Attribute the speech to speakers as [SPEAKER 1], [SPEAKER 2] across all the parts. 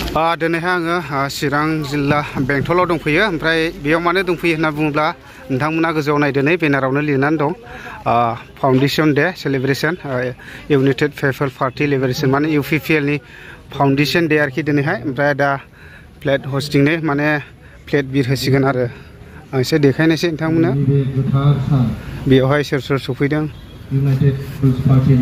[SPEAKER 1] दिनैहाय आङो चिरां जिल्ला बेंटलाव दंफैयो ओमफ्राय बेयाव मानो दंफैयो होनना बुङोब्ला नोंथांमोना गोजौआव नायदो नै बेनारावनो लिरनानै दं foundation day celebration United people party liberation माने UPPL नि फाउन्डेसन डे आरोखि दिनैहाय ओमफ्राय दा प्लेट हस्टिंनि माने प्लेट बिरहोसिगोन आरो आं एसे देखायनोसै नोंथांमोननो बेयावहाय सोर सोर सफैदों
[SPEAKER 2] इउनाइटेड पिपल्स पार्टी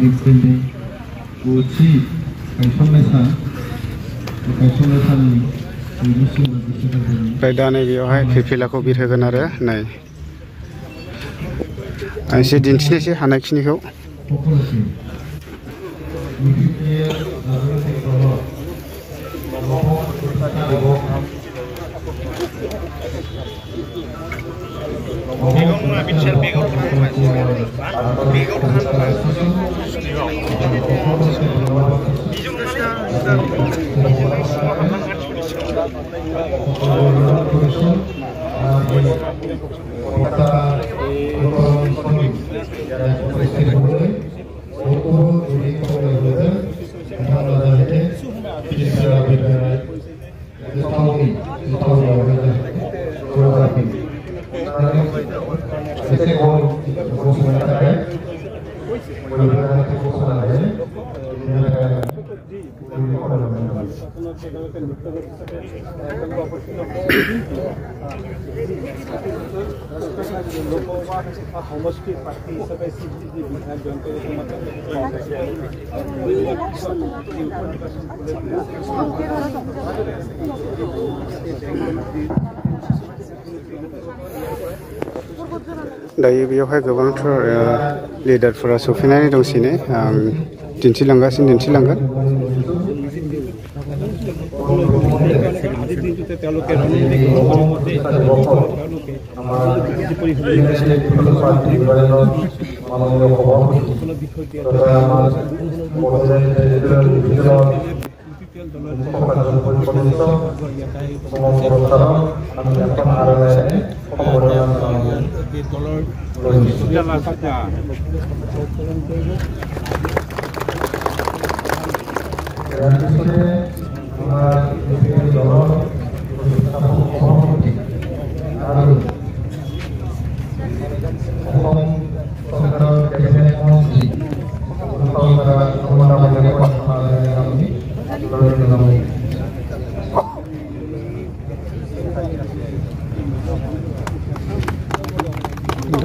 [SPEAKER 1] ओमफ्राय दा नैबेयावहाय फिरफिलाखौ बिरहोगोन आरो नै आं एसे दिन्थिनोसै हानायखिनिखौ दायो बेयावहाय गोबांथार लिडारफोरा सफैनानै दंसैनो दिन्थिलांगोन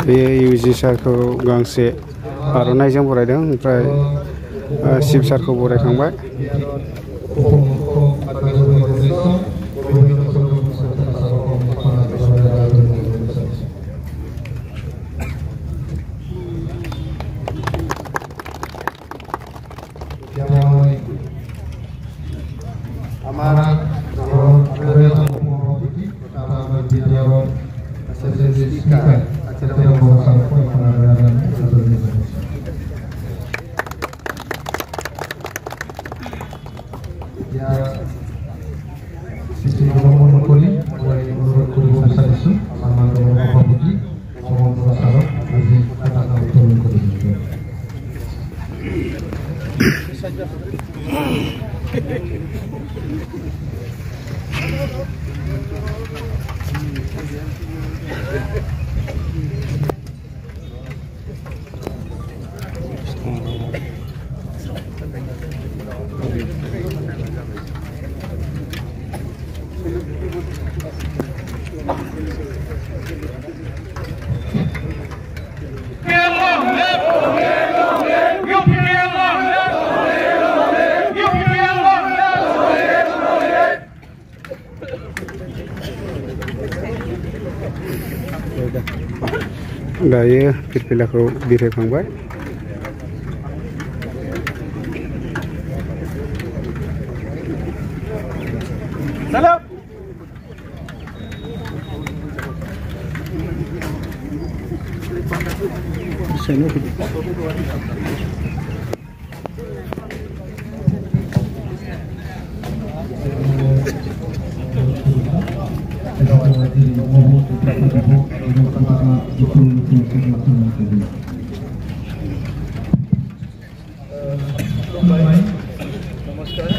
[SPEAKER 1] बे UG सारखौ गांसे आर'नाइजों बरायदों ओमफ्राय शिब सारखौ बरायखांबाय दायो फिरफिलाखौ बिरहोखांबाय
[SPEAKER 2] नमस्कार।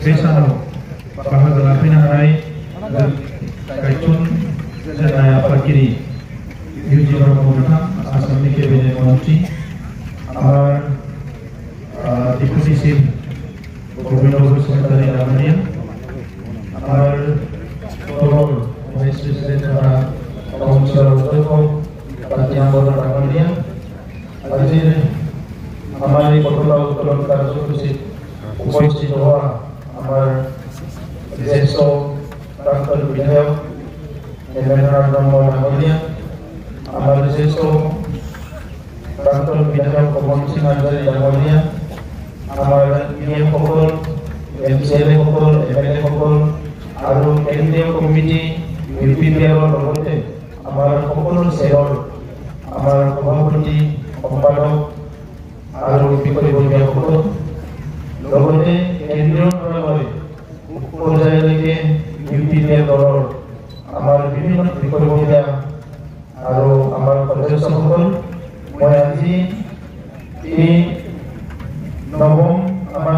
[SPEAKER 2] बे सानाव बाहागो लाफैनो हानाय गायसनजानाय आफादगिरि इउजि ब्रह्म बिथां आसामनि केबिनेट मन्त्रि आमार डिप्युटी चिफ गोविंद बसुमतारी डांगरिया आमार दलर भाइस प्रेसिडेंट तथा काउन्सिलर अध्यक्ष तातिया बर डांगरिया আজি আমার এই কতলা উত্তোলন কার্যসূচী উপস্থিত হওয়া আমার জ্যেষ্ঠ প্রাক্তন বিধায়ক দেবেন্দ্রনাথ ব্রহ্ম ডাঙরিয়া, আমার জ্যেষ্ঠ প্রাক্তন বিধায়ক পবন সিং হাজারি ডাঙরিয়া, আমার পিএম সকল, এমচিএলএ সকল, এমএলএ সকল আৰু কেন্দ্ৰীয় কমিটি ইউপিপিএলৰ লগতে আমাৰ সকলো চেলৰ আমাৰ সভাপতি সম্পাদক আৰু বিষয়ববীয়াসকল লগতে কেন্দ্ৰীয় পৰ্যায়লৈ পৰ্যায়লৈকে ইউপিপিএল দলৰ আমাৰ বিভিন্ন বিষয়ববীয়া আৰু আমাৰ সদস্যসকল, মই আজি এই নৱম আমাৰ